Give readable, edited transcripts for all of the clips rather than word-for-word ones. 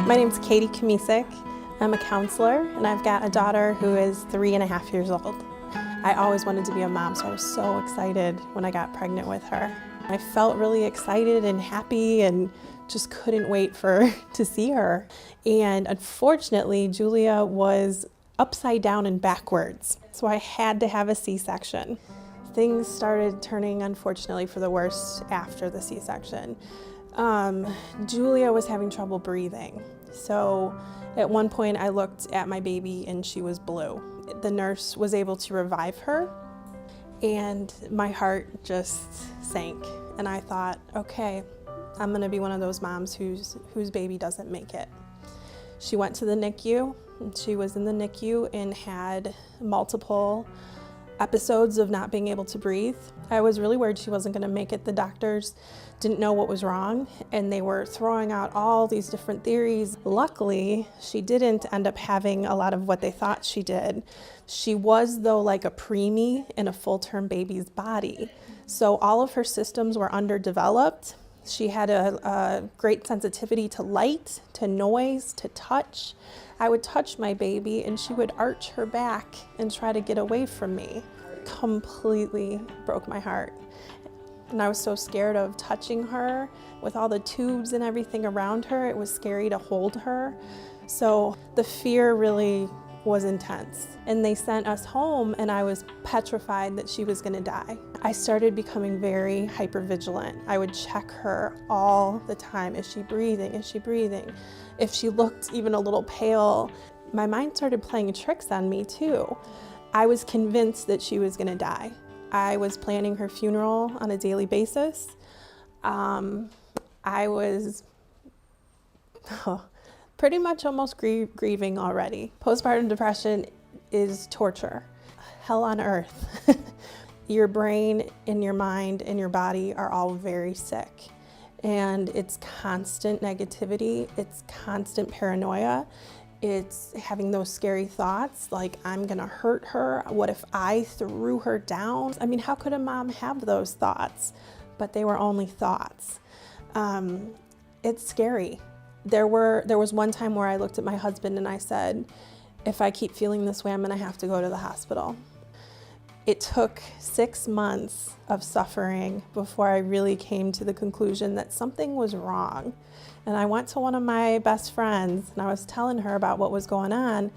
My name's Katie Kamisik. I'm a counselor, and I've got a daughter who is 3.5 years old. I always wanted to be a mom, so I was so excited when I got pregnant with her. I felt really excited and happy and just couldn't wait to see her. And unfortunately, Julia was upside down and backwards, so I had to have a C-section. Things started turning, unfortunately, for the worse after the C-section. Julia was having trouble breathing. So at one point I looked at my baby and she was blue. The nurse was able to revive her and my heart just sank. And I thought, okay, I'm gonna be one of those moms whose baby doesn't make it. She went to the NICU. She was in the NICU and had multiple episodes of not being able to breathe. I was really worried she wasn't gonna make it. The doctors didn't know what was wrong and they were throwing out all these different theories. Luckily, she didn't end up having a lot of what they thought she did. She was, though, like a preemie in a full-term baby's body. So all of her systems were underdeveloped. She had a great sensitivity to light, to noise, to touch. I would touch my baby and she would arch her back and try to get away from me. Completely broke my heart. And I was so scared of touching her with all the tubes and everything around her. It was scary to hold her. So the fear really was intense. And they sent us home and I was petrified that she was gonna die. I started becoming very hypervigilant. I would check her all the time. Is she breathing? Is she breathing? If she looked even a little pale, my mind started playing tricks on me too. I was convinced that she was gonna die. I was planning her funeral on a daily basis. I was pretty much almost grieving already. Postpartum depression is torture, hell on earth. Your brain and your mind and your body are all very sick. And it's constant negativity, it's constant paranoia, it's having those scary thoughts like, I'm gonna hurt her, what if I threw her down? I mean, how could a mom have those thoughts? But they were only thoughts. It's scary. There was one time where I looked at my husband and I said, if I keep feeling this way, I'm gonna have to go to the hospital. It took 6 months of suffering before I really came to the conclusion that something was wrong. And I went to one of my best friends and I was telling her about what was going on,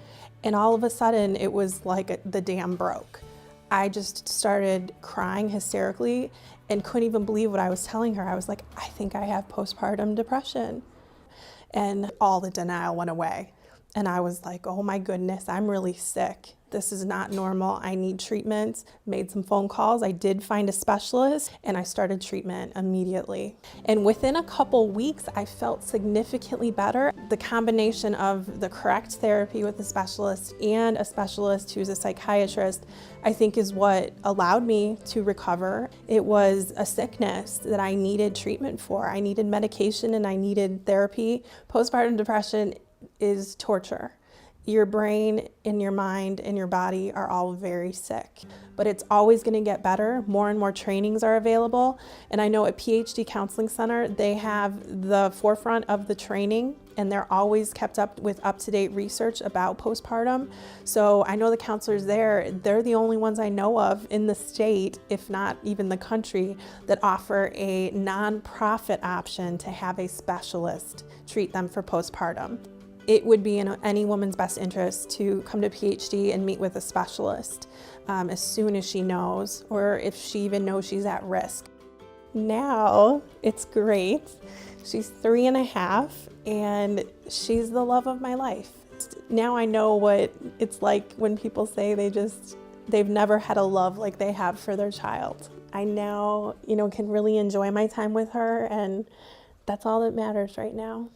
and all of a sudden it was like the dam broke. I just started crying hysterically and couldn't even believe what I was telling her. I was like, I think I have postpartum depression. And all the denial went away. And I was like, oh my goodness, I'm really sick. This is not normal. I need treatment. Made some phone calls. I did find a specialist and I started treatment immediately. And within a couple weeks, I felt significantly better. The combination of the correct therapy with a specialist and a specialist who's a psychiatrist, I think is what allowed me to recover. It was a sickness that I needed treatment for. I needed medication and I needed therapy. Postpartum depression is torture. Your brain and your mind and your body are all very sick, but it's always going to get better. More and more trainings are available. And I know at PhD Counseling Center, they have the forefront of the training and they're always kept up with up-to-date research about postpartum. So I know the counselors there, they're the only ones I know of in the state, if not even the country, that offer a nonprofit option to have a specialist treat them for postpartum. It would be in any woman's best interest to come to PhD and meet with a specialist as soon as she knows, or if she even knows she's at risk. Now, it's great. She's 3.5 and she's the love of my life. Now I know what it's like when people say they've never had a love like they have for their child. I now, can really enjoy my time with her, and that's all that matters right now.